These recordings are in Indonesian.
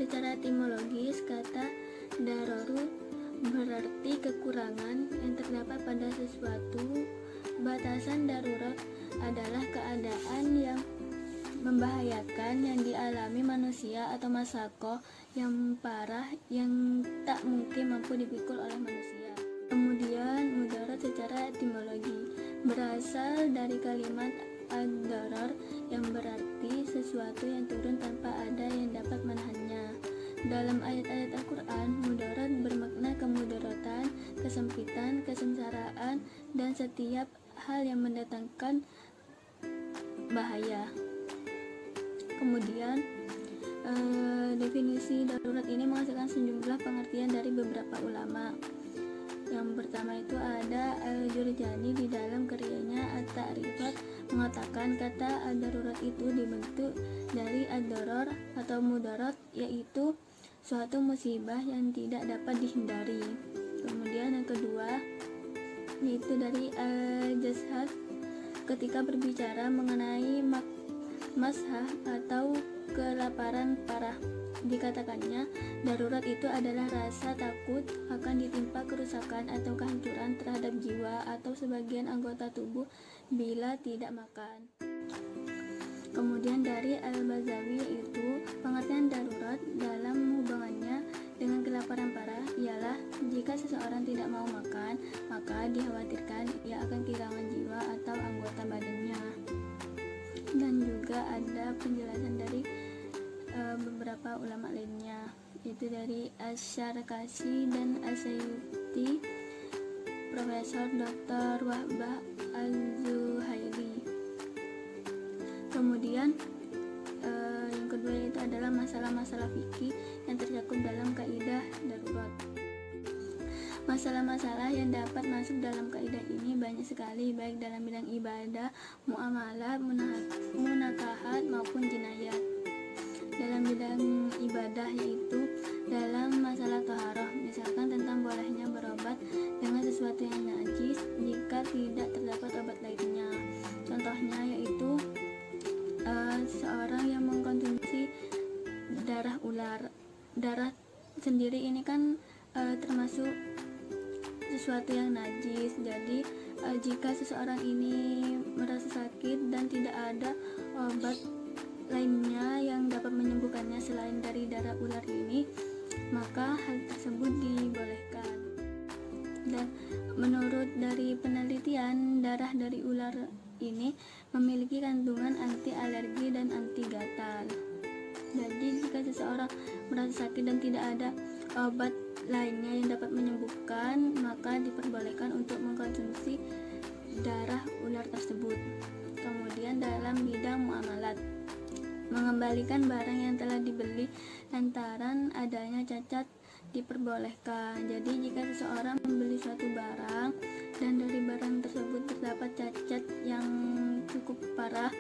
Secara etimologis, kata daroru berarti kekurangan yang terdapat pada sesuatu. Batasan darurat adalah keadaan yang membahayakan yang dialami manusia atau masako yang parah yang tak mungkin mampu dipikul oleh manusia. Kemudian mudarat secara etimologi berasal dari kalimat ad-darar yang berarti sesuatu yang turun tanpa ada yang dapat menahannya. Dalam ayat-ayat Al-Quran, mudarat bermakna kemudaratan, kesempitan, kesengsaraan, dan setiap hal yang mendatangkan bahaya. Kemudian definisi darurat ini menghasilkan sejumlah pengertian dari beberapa ulama. Yang pertama itu ada Al-Jurjani di dalam karyanya At-Ta'rifat mengatakan kata ad-darurat itu dibentuk dari ad-darar atau mudarat, yaitu suatu musibah yang tidak dapat dihindari. Kemudian yang kedua yaitu dari Al-Jazhar ketika berbicara mengenai mashah atau kelaparan parah. Dikatakannya, darurat itu adalah rasa takut akan ditimpa kerusakan atau kehancuran terhadap jiwa atau sebagian anggota tubuh bila tidak makan. Kemudian dari Al-Bazawi yaitu pengertian darurat dalam hubungannya dengan kelaparan parah ialah jika seseorang tidak mau makan, maka dikhawatirkan ia akan kehilangan jiwa atau anggota badannya. Dan juga ada penjelasan dari beberapa ulama lainnya, yaitu dari Asy-Syarqasi dan As-Sayuti, Profesor Dr. Wahbah Az-Zuhaili. Kemudian yang kedua itu adalah masalah-masalah fikih yang tercakup dalam kaidah darurat. Masalah-masalah yang dapat masuk dalam kaidah ini banyak sekali, baik dalam bidang ibadah, muamalah, munakahat maupun jinayat. Dalam bidang ibadah yaitu dalam masalah taharah, misalkan tentang bolehnya berobat dengan sesuatu yang najis jika tidak terdapat obat lainnya. Contohnya yaitu seorang yang mengkonsumsi darah ular. Darah sendiri ini kan termasuk sesuatu yang najis. Jadi jika seseorang ini merasa sakit dan tidak ada obat lainnya yang dapat menyembuhkannya selain dari darah ular ini, maka hal tersebut dibolehkan. Dan menurut dari penelitian, darah dari ular ini memiliki kandungan anti alergi dan anti gatal. Jadi jika seseorang merasa sakit dan tidak ada obat lainnya yang dapat menyembuhkan, maka diperbolehkan untuk mengkonsumsi darah ular tersebut. Kemudian dalam bidang muamalat, mengembalikan barang yang telah dibeli lantaran adanya cacat diperbolehkan. Jadi jika seseorang membeli suatu barang dan dari barang tersebut terdapat cacat yang cukup parah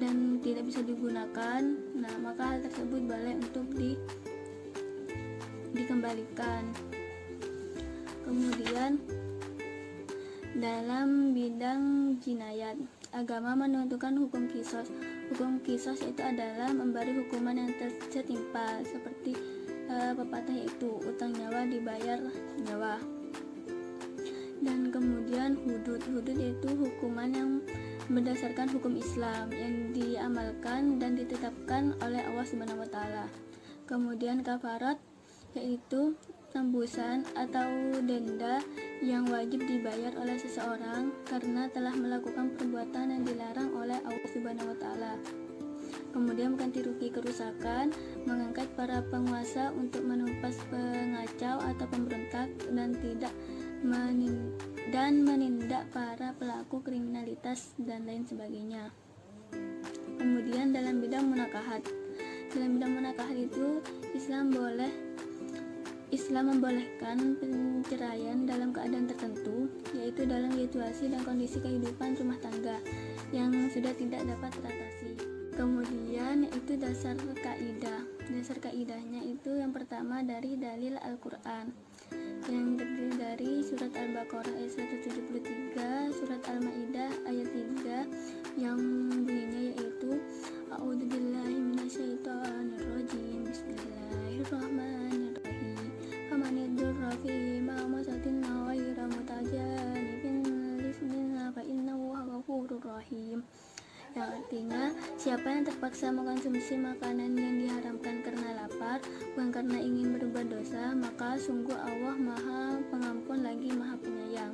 dan tidak bisa digunakan, nah maka hal tersebut boleh untuk dikembalikan. Kemudian dalam bidang jinayat, agama menentukan hukum kisos. Hukum kisos itu adalah memberi hukuman yang setimpal, seperti pepatah yaitu utang nyawa dibayar nyawa. Dan kemudian hudud yaitu hukuman yang berdasarkan hukum Islam yang diamalkan dan ditetapkan oleh Allah Subhanahu wa taala. Kemudian kafarat yaitu tembusan atau denda yang wajib dibayar oleh seseorang karena telah melakukan perbuatan yang dilarang oleh Allah Subhanahu wa taala. Kemudian mengganti rugi kerusakan, mengangkat para penguasa untuk menumpas pengacau atau pemberontak dan menindak para pelaku kriminalitas dan lain sebagainya. Kemudian dalam bidang munakahat. Dalam bidang munakahat itu Islam membolehkan penceraian dalam keadaan tertentu, yaitu dalam situasi dan kondisi kehidupan rumah tangga yang sudah tidak dapat teratasi. Kemudian itu dasar kaidah. Dasar kaidahnya itu yang pertama dari dalil Al-Quran yang terdiri dari surat Al-Baqarah ayat 173, surat Al-Maidah ayat 3 yang bunyinya yaitu A'udzubillahi minasyaitonirrajim. Bismillah. Siapa yang terpaksa mengkonsumsi makanan yang diharamkan karena lapar, bukan karena ingin berbuat dosa, maka sungguh Allah Maha Pengampun lagi Maha Penyayang.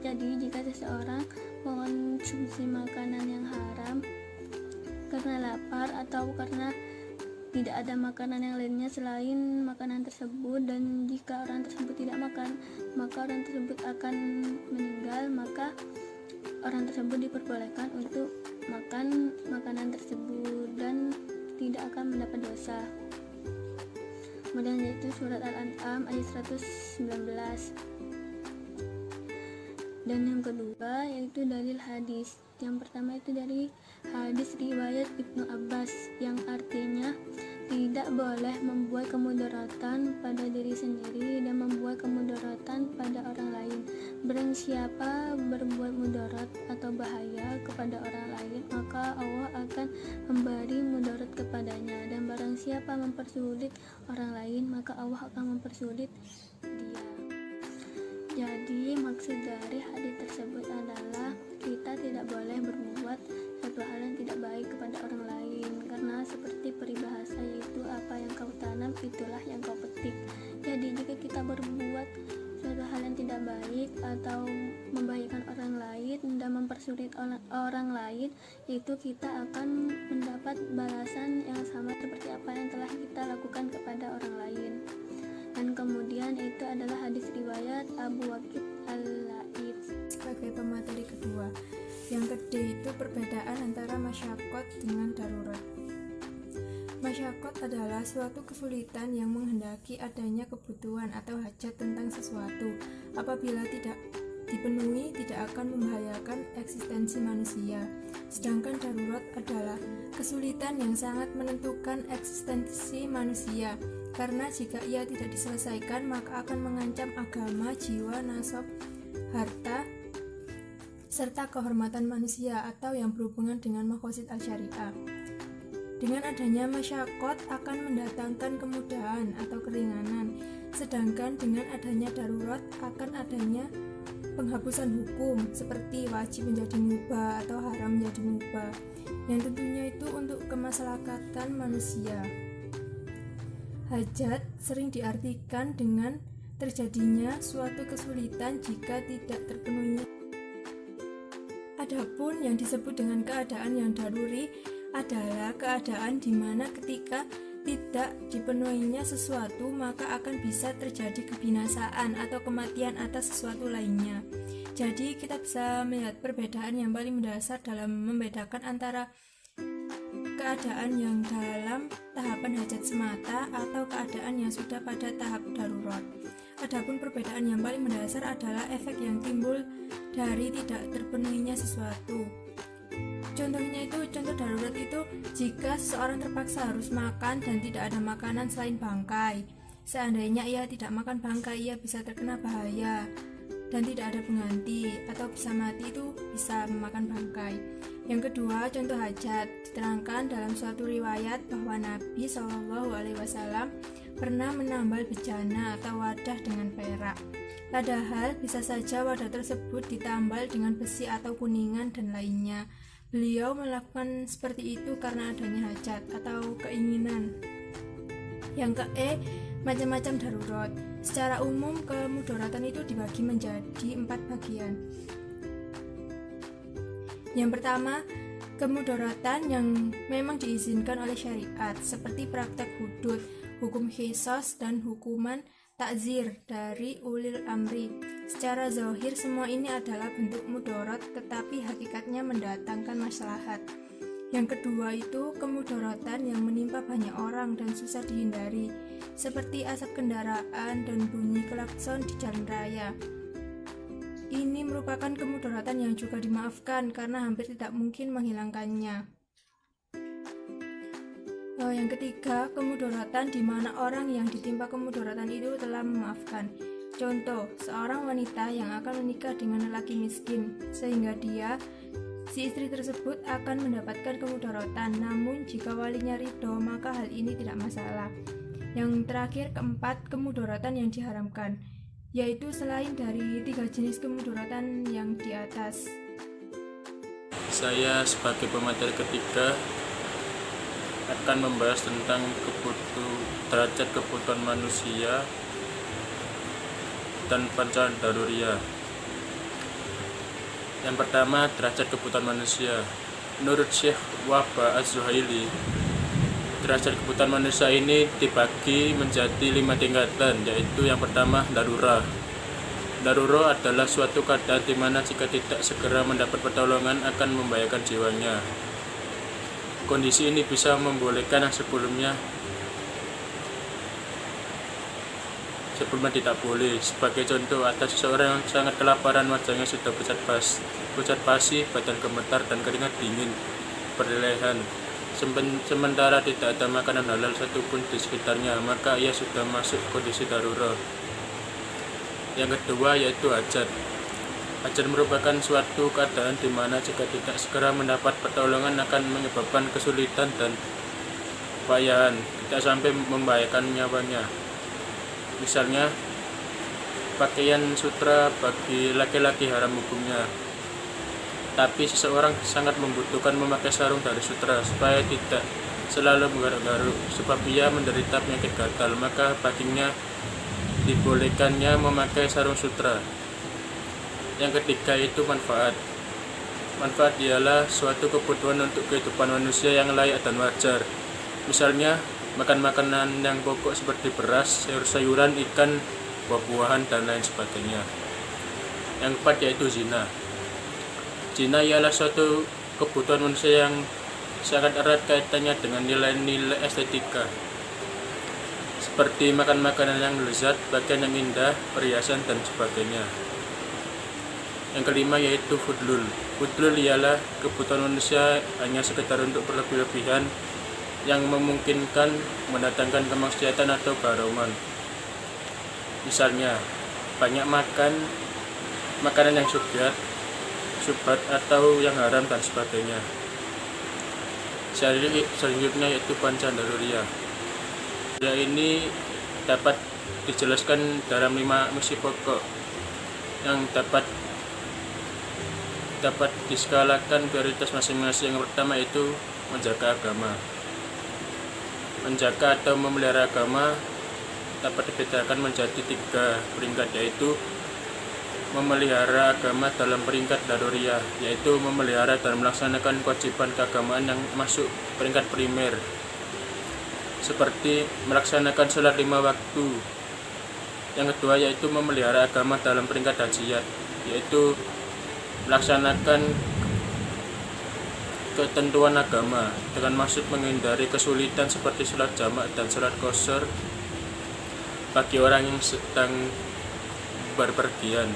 Jadi jika seseorang mengkonsumsi makanan yang haram karena lapar atau karena tidak ada makanan yang lainnya selain makanan tersebut, dan jika orang tersebut tidak makan, maka orang tersebut akan meninggal, maka orang tersebut diperbolehkan untuk makan makanan tersebut dan tidak akan mendapat dosa. Kemudian yaitu surat Al-An'am ayat 119. Dan yang kedua yaitu dalil hadis. Yang pertama itu dari hadis riwayat Ibnu Abbas yang artinya tidak boleh membuat kemudaratan pada diri sendiri dan membuat kemudaratan pada orang lain. Barang siapa berbuat mudarat atau bahaya kepada orang lain, maka Allah akan memberi mudarat kepadanya, dan barang siapa mempersulit orang lain, maka Allah akan mempersulit dia. Jadi maksud dari hadis tersebut adalah kita tidak boleh berbuat suatu hal yang tidak baik kepada orang lain, karena seperti peribahasa yaitu apa yang kau tanam itulah yang kau petik. Jadi jika kita berbuat suatu hal yang tidak baik atau membahayakan orang lain dan mempersulit orang lain, itu kita akan mendapat balasan yang sama seperti apa yang telah kita lakukan kepada orang lain. Dan kemudian itu adalah hadis riwayat Abu Waqid Al-Laits. Sebagai pemateri kedua, yang kedua itu perbedaan antara masyaqqat dengan darurat. Masyaqqat adalah suatu kesulitan yang menghendaki adanya kebutuhan atau hajat tentang sesuatu. Apabila tidak dipenuhi, tidak akan membahayakan eksistensi manusia. Sedangkan darurat adalah kesulitan yang sangat menentukan eksistensi manusia, karena jika ia tidak diselesaikan maka akan mengancam agama, jiwa, nasab, harta, serta kehormatan manusia atau yang berhubungan dengan maqasid al-syariah. Dengan adanya masyaqqat akan mendatangkan kemudahan atau keringanan, sedangkan dengan adanya darurat akan adanya penghapusan hukum seperti wajib menjadi mubah atau haram menjadi mubah, yang tentunya itu untuk kemaslahatan manusia. Hajat sering diartikan dengan terjadinya suatu kesulitan jika tidak terpenuhinya. Adapun yang disebut dengan keadaan yang daruri adalah keadaan di mana ketika tidak dipenuhinya sesuatu maka akan bisa terjadi kebinasaan atau kematian atas sesuatu lainnya. Jadi kita bisa melihat perbedaan yang paling mendasar dalam membedakan antara keadaan yang dalam tahapan hajat semata atau keadaan yang sudah pada tahap darurat. Adapun perbedaan yang paling mendasar adalah efek yang timbul dari tidak terpenuhinya sesuatu. Contohnya itu, contoh darurat itu jika seseorang terpaksa harus makan dan tidak ada makanan selain bangkai. Seandainya ia tidak makan bangkai, ia bisa terkena bahaya dan tidak ada pengganti, atau bisa mati itu bisa memakan bangkai. Yang kedua, contoh hajat. Diterangkan dalam suatu riwayat bahwa Nabi SAW pernah menambal bejana atau wadah dengan perak. Padahal bisa saja wadah tersebut ditambal dengan besi atau kuningan dan lainnya. Beliau melakukan seperti itu karena adanya hajat atau keinginan. Yang ke macam-macam darurat. Secara umum kemudaratan itu dibagi menjadi 4 bagian. Yang pertama, kemudaratan yang memang diizinkan oleh syariat, seperti praktek hudud, hukum qisas, dan hukuman takzir dari ulil amri. Secara zahir semua ini adalah bentuk mudarat, tetapi hakikatnya mendatangkan maslahat. Yang kedua itu kemudaratan yang menimpa banyak orang dan susah dihindari, seperti asap kendaraan dan bunyi klakson di jalan raya. Ini merupakan kemudaratan yang juga dimaafkan karena hampir tidak mungkin menghilangkannya. Yang ketiga, kemudaratan di mana orang yang ditimpa kemudaratan itu telah memaafkan. Contoh, seorang wanita yang akan menikah dengan lelaki miskin, sehingga si istri tersebut akan mendapatkan kemudaratan. Namun jika walinya ridho, maka hal ini tidak masalah. Yang terakhir, keempat, kemudaratan yang diharamkan, yaitu selain dari 3 jenis kemudaratan yang di atas. Saya sebagai pemateri ketiga akan membahas tentang derajat kebutuhan manusia dan pencahayaan daruriyah. Yang pertama, derajat kebutuhan manusia. Menurut Syekh Wahbah Az-Zuhaili, derajat kebutuhan manusia ini dibagi menjadi 5 tingkatan, yaitu yang pertama, darurah. Darurah adalah suatu keadaan di mana jika tidak segera mendapat pertolongan akan membahayakan jiwanya. Kondisi ini bisa membolehkan yang sebelumnya tidak boleh. Sebagai contoh, ada seseorang yang sangat kelaparan, wajahnya sudah pucat pasi, badan gemetar dan keringat dingin berlelehan. Sementara tidak ada makanan halal satupun di sekitarnya, maka ia sudah masuk kondisi darurat. Yang kedua yaitu hajat. Hajat merupakan suatu keadaan di mana jika tidak segera mendapat pertolongan akan menyebabkan kesulitan dan kepayahan, tidak sampai membahayakan nyawanya. Misalnya, pakaian sutra bagi laki-laki haram hukumnya, tapi seseorang sangat membutuhkan memakai sarung dari sutra supaya tidak selalu menggaruk-garuk, sebab ia menderita penyakit gatal, maka baginya dibolehkannya memakai sarung sutra. Yang ketiga itu manfaat. Manfaat ialah suatu kebutuhan untuk kehidupan manusia yang layak dan wajar. Misalnya, makan makanan yang pokok seperti beras, sayur-sayuran, ikan, buah-buahan, dan lain sebagainya. Yang keempat yaitu zina. Zina ialah suatu kebutuhan manusia yang sangat erat kaitannya dengan nilai-nilai estetika, seperti makan makanan yang lezat, pakaian yang indah, perhiasan, dan sebagainya. Yang kelima yaitu fudlul. Fudlul ialah kebutuhan manusia hanya sekedar untuk berlebih-lebihan yang memungkinkan mendatangkan kemaksiatan atau keharuman. Misalnya, banyak makan makanan yang syubhat atau yang haram dan sebagainya. Selanjutnya yaitu pencahayaan daruriyah. Ini dapat dijelaskan dalam 5 misi pokok yang dapat diskalakan prioritas masing-masing. Yang pertama itu menjaga agama. Menjaga atau memelihara agama dapat dibedakan menjadi 3 peringkat, yaitu memelihara agama dalam peringkat daruriyah, yaitu memelihara dan melaksanakan kewajiban keagamaan yang masuk peringkat primer, seperti melaksanakan sholat 5 waktu. Yang kedua yaitu memelihara agama dalam peringkat hajiyat, yaitu melaksanakan ketentuan agama dengan maksud menghindari kesulitan seperti sholat jamak dan sholat qashar bagi orang yang sedang berpergian.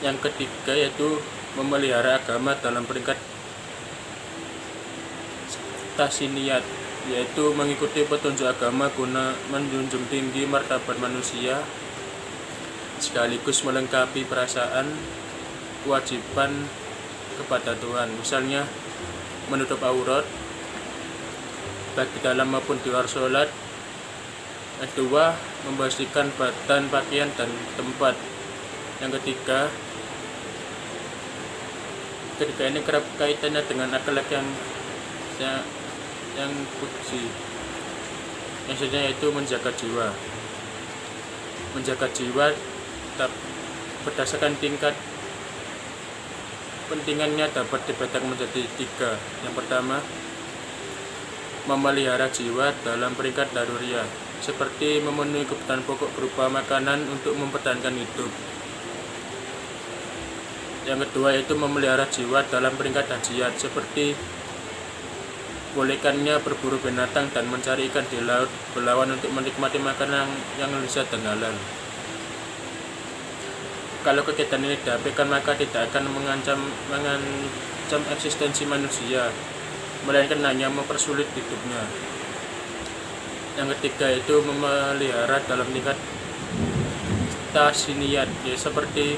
Yang ketiga yaitu memelihara agama dalam peringkat tasiniyat, yaitu mengikuti petunjuk agama guna menjunjung tinggi martabat manusia sekaligus melengkapi perasaan kewajiban kepada Tuhan. Misalnya menutup aurat baik di dalam maupun di luar sholat. Kedua, membersihkan badan, pakaian, dan tempat. Yang ketiga ini kerap kaitannya dengan akhlak yang puji. Yang selanjutnya yaitu menjaga jiwa. Menjaga jiwa berdasarkan tingkat pentingannya dapat dibedakan menjadi 3. Yang pertama, memelihara jiwa dalam peringkat daruriyah, seperti memenuhi kebutuhan pokok berupa makanan untuk mempertahankan hidup. Yang kedua yaitu memelihara jiwa dalam peringkat hajiyat, seperti bolehkannya berburu binatang dan mencari ikan di laut belawan untuk menikmati makanan yang lezat dan halal. Kalau kegiatan ini diabaikan maka tidak akan mengancam eksistensi manusia, melainkan hanya mempersulit hidupnya. Yang ketiga itu memelihara dalam tingkat tasiniyat, ya, seperti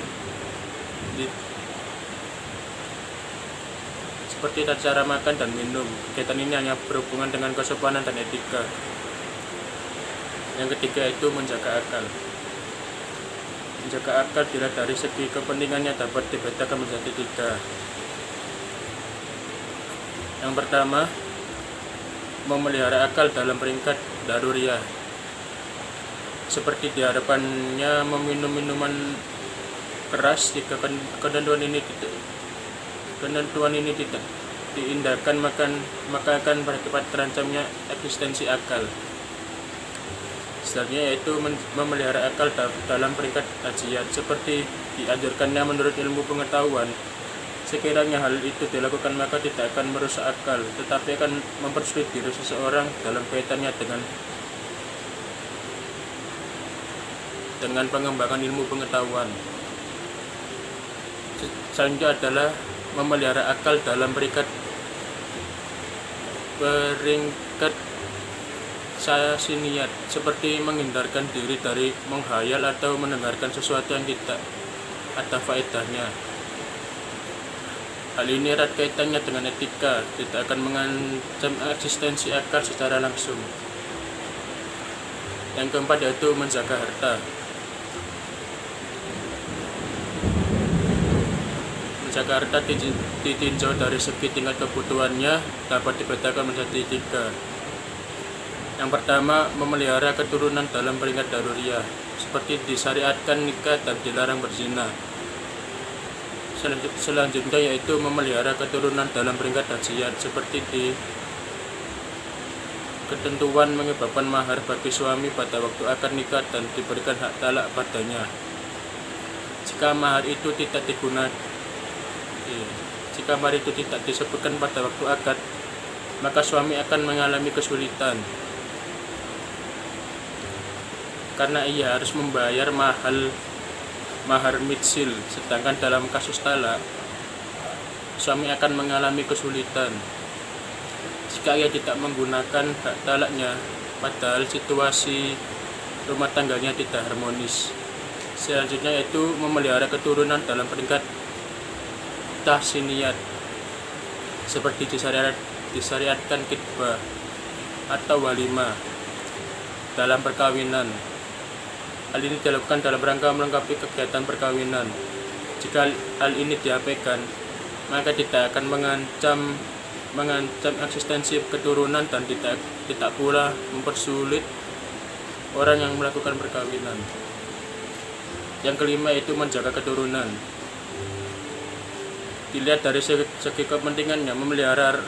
cara makan dan minum. Kegiatan ini hanya berhubungan dengan kesopanan dan etika. Yang ketiga itu menjaga akal. Menjaga akal dilihat dari segi kepentingannya dapat dibedakan menjadi 3. Yang pertama, memelihara akal dalam peringkat daruriyah, seperti diharapkannya meminum minuman keras. Jika ketentuan ini tidak diindahkan, maka akan berakibat terancamnya eksistensi akal. Selanjutnya yaitu memelihara akal dalam peringkat hajiat, seperti dianjurkannya menurut ilmu pengetahuan. Sekiranya hal itu dilakukan, maka tidak akan merusak akal, tetapi akan mempersulit diri seseorang dalam kaitannya dengan pengembangan ilmu pengetahuan. Selanjutnya adalah memelihara akal dalam peringkat sasiniat, seperti menghindarkan diri dari menghayal atau mendengarkan sesuatu yang tidak ada faedahnya. Hal ini erat kaitannya dengan etika, tidak akan mengancam eksistensi akal secara langsung. Yang keempat yaitu menjaga harta. Menjaga harta ditinjau dari segi tingkat kebutuhannya dapat dibedakan menjadi 3. Yang pertama, memelihara keturunan dalam peringkat daruriyah, seperti disyariatkan nikah dan dilarang berzina. Selanjutnya yaitu memelihara keturunan dalam peringkat hajiat, seperti ketentuan menyebabkan mahar bagi suami pada waktu akad nikah dan diberikan hak talak padanya. Jika mahar itu tidak disebutkan pada waktu akad, maka suami akan mengalami kesulitan karena ia harus membayar mahar mitsil, sedangkan dalam kasus talak suami akan mengalami kesulitan jika ia tidak menggunakan hak talaknya, padahal situasi rumah tangganya tidak harmonis. Selanjutnya yaitu memelihara keturunan dalam peringkat tahsiniyat, seperti disyariatkan khitbah atau walimah dalam perkawinan. Hal ini dilakukan dalam rangka melengkapi kegiatan perkawinan. Jika hal ini diabaikan, maka tidak akan mengancam eksistensi keturunan dan tidak pula mempersulit orang yang melakukan perkawinan. Yang kelima itu menjaga keturunan. Dilihat dari segi kepentingannya, menjaga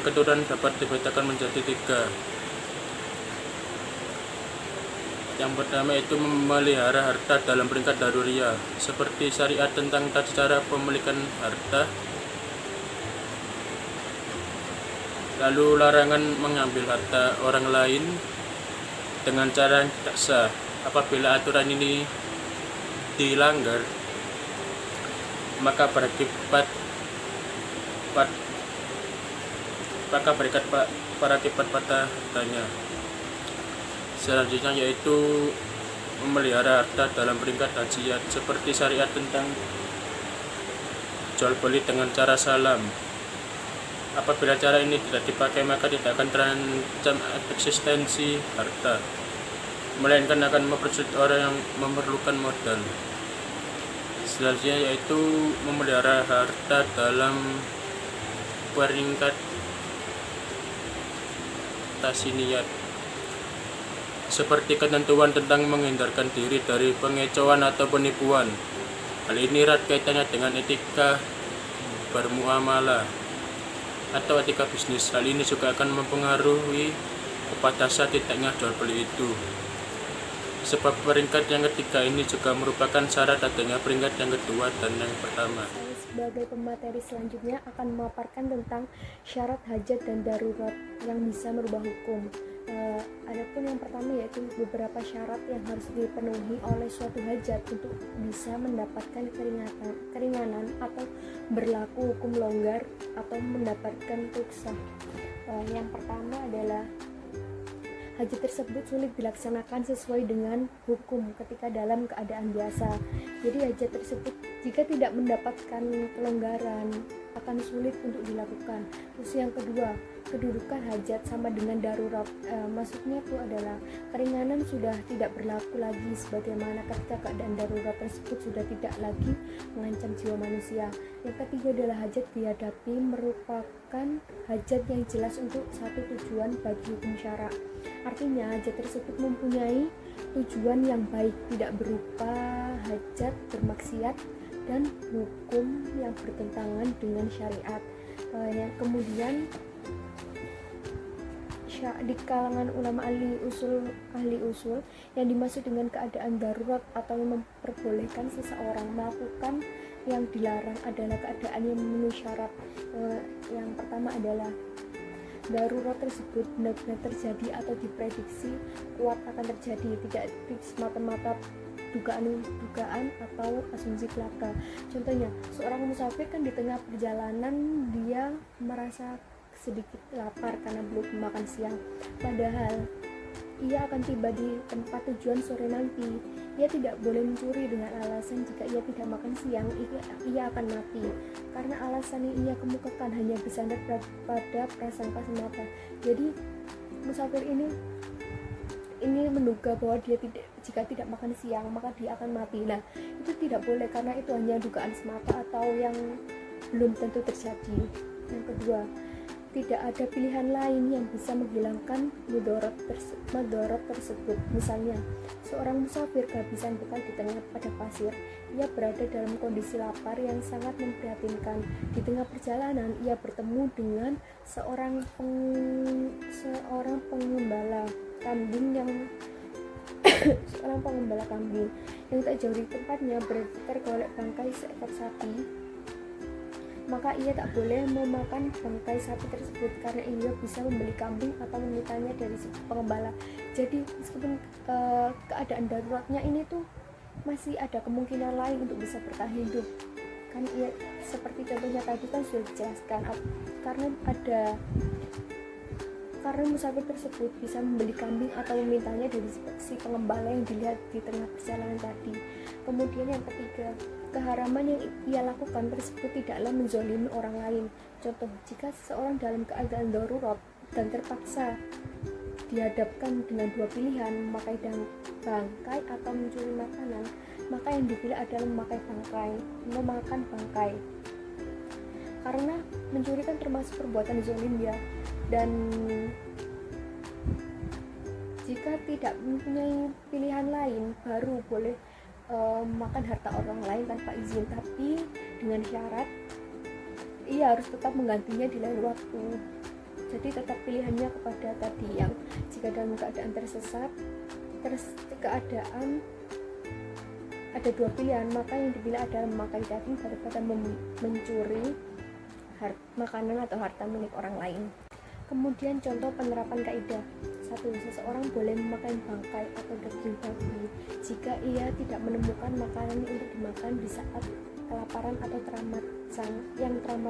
keturunan dapat dibedakan menjadi 3. Yang pertama itu memelihara harta dalam peringkat daruriyah, seperti syariat tentang tata cara pemilikan harta, lalu larangan mengambil harta orang lain dengan cara yang tidak sah. Apabila aturan ini dilanggar, maka berakibat pada hartanya. Selanjutnya yaitu memelihara harta dalam peringkat hajiat, seperti syariat tentang jual beli dengan cara salam. Apabila cara ini tidak dipakai, maka tidak akan terancam eksistensi harta, melainkan akan mempersulit orang yang memerlukan modal. Selanjutnya yaitu memelihara harta dalam peringkat tasiniyat, seperti ketentuan tentang menghindarkan diri dari pengecohan atau penipuan. Hal ini erat kaitannya dengan etika bermuamalah atau etika bisnis. Hal ini juga akan mempengaruhi kepada saat tidaknya jual beli itu. Sebab peringkat yang ketiga ini juga merupakan syarat adanya peringkat yang kedua dan yang pertama. Saya sebagai pemateri selanjutnya akan memaparkan tentang syarat hajat dan darurat yang bisa merubah hukum. Adapun yang pertama yaitu beberapa syarat yang harus dipenuhi oleh suatu hajat untuk bisa mendapatkan keringanan atau berlaku hukum longgar atau mendapatkan rukhsah. Yang pertama adalah hajat tersebut sulit dilaksanakan sesuai dengan hukum ketika dalam keadaan biasa. Jadi hajat tersebut jika tidak mendapatkan kelonggaran akan sulit untuk dilakukan. Terus yang kedua, kedudukan hajat sama dengan darurat. Maksudnya itu adalah keringanan sudah tidak berlaku lagi sebagaimana ketika keadaan darurat tersebut sudah tidak lagi mengancam jiwa manusia. Yang ketiga adalah hajat dihadapi merupakan hajat yang jelas untuk satu tujuan bagi hukum syara. Artinya hajat tersebut mempunyai tujuan yang baik, tidak berupa hajat bermaksiat dan hukum yang bertentangan dengan syariat. Yang kemudian di kalangan ulama ahli usul yang dimaksud dengan keadaan darurat atau yang memperbolehkan seseorang melakukan yang dilarang adalah keadaan yang memenuhi syarat. Yang pertama adalah darurat tersebut benar-benar terjadi atau diprediksi kuat akan terjadi, tidak semata-mata dugaan atau asumsi belaka. Contohnya, seorang musafir kan di tengah perjalanan dia merasa sedikit lapar karena belum makan siang, padahal ia akan tiba di tempat tujuan sore nanti. Ia tidak boleh mencuri dengan alasan jika ia tidak makan siang ia akan mati, karena alasan yang ia kemukakan hanya bersandar pada prasangka semata. Jadi musafir ini menduga bahwa jika tidak makan siang maka dia akan mati. Nah, itu tidak boleh karena itu hanya dugaan semata atau yang belum tentu terjadi. Yang kedua, tidak ada pilihan lain yang bisa menghilangkan mudarat tersebut. Misalnya, seorang musafir kehabisan bekal di tengah padang pasir. Ia berada dalam kondisi lapar yang sangat memprihatinkan. Di tengah perjalanan, ia bertemu dengan seorang pengembala kambing yang tak jauh di tempatnya tergolek bangkai seekor sapi. Maka ia tak boleh memakan bangkai sapi tersebut karena ia bisa membeli kambing atau memintanya dari pengembala. Jadi meskipun keadaan daruratnya ini tuh masih ada kemungkinan lain untuk bisa bertahan hidup. Kan ia seperti contohnya tadi kan sudah dijelaskan, karena musafir tersebut bisa membeli kambing atau memintanya dari si pengembala yang dilihat di tengah perjalanan tadi. Kemudian yang ketiga, keharaman yang ia lakukan tersebut tidaklah menzolimi orang lain. Contoh, jika seseorang dalam keadaan darurat dan terpaksa dihadapkan dengan dua pilihan, memakai bangkai atau mencuri makanan, maka yang dipilih adalah memakan bangkai. Karena mencuri kan termasuk perbuatan zalim ya, dan jika tidak mempunyai pilihan lain baru boleh makan harta orang lain tanpa izin, tapi dengan syarat ia harus tetap menggantinya di lain waktu. Jadi tetap pilihannya kepada tadi yang jika dalam keadaan tersesat, keadaan ada dua pilihan, maka yang dipilih adalah memakai daging daripada mencuri makanan atau harta milik orang lain. Kemudian contoh penerapan kaidah. 1. Seseorang boleh memakan bangkai atau daging babi jika ia tidak menemukan makanan untuk dimakan di saat kelaparan atau teramat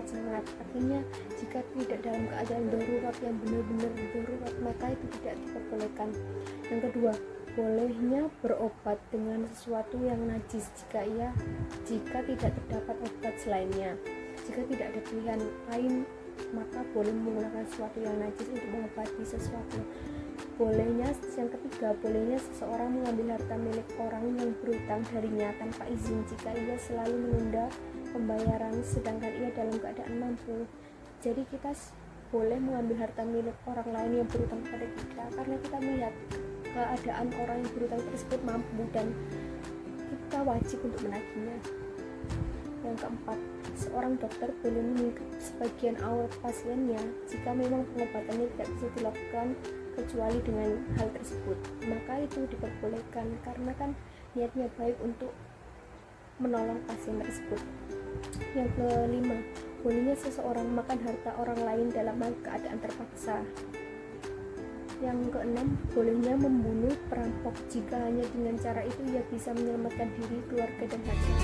sangat. Artinya jika tidak dalam keadaan darurat yang benar-benar darurat, maka itu tidak diperbolehkan. Yang kedua, bolehnya berobat dengan sesuatu yang najis jika tidak terdapat obat selainnya. Jika tidak ada pilihan lain, maka boleh menggunakan sesuatu yang najis untuk mengobati sesuatu. Yang ketiga, bolehnya seseorang mengambil harta milik orang yang berutang darinya tanpa izin jika ia selalu menunda pembayaran sedangkan ia dalam keadaan mampu. Jadi kita boleh mengambil harta milik orang lain yang berutang pada kita karena kita melihat keadaan orang yang berutang tersebut mampu dan kita wajib untuk menagihnya. Yang keempat, seorang dokter boleh meningkat sebagian awal pasiennya jika memang pengobatannya tidak bisa dilakukan kecuali dengan hal tersebut, maka itu diperbolehkan karena kan niatnya baik untuk menolong pasien tersebut. Yang kelima, bolehnya seseorang makan harta orang lain dalam keadaan terpaksa. Yang keenam, bolehnya membunuh perampok jika hanya dengan cara itu ia bisa menyelamatkan diri, keluarga, dan harta.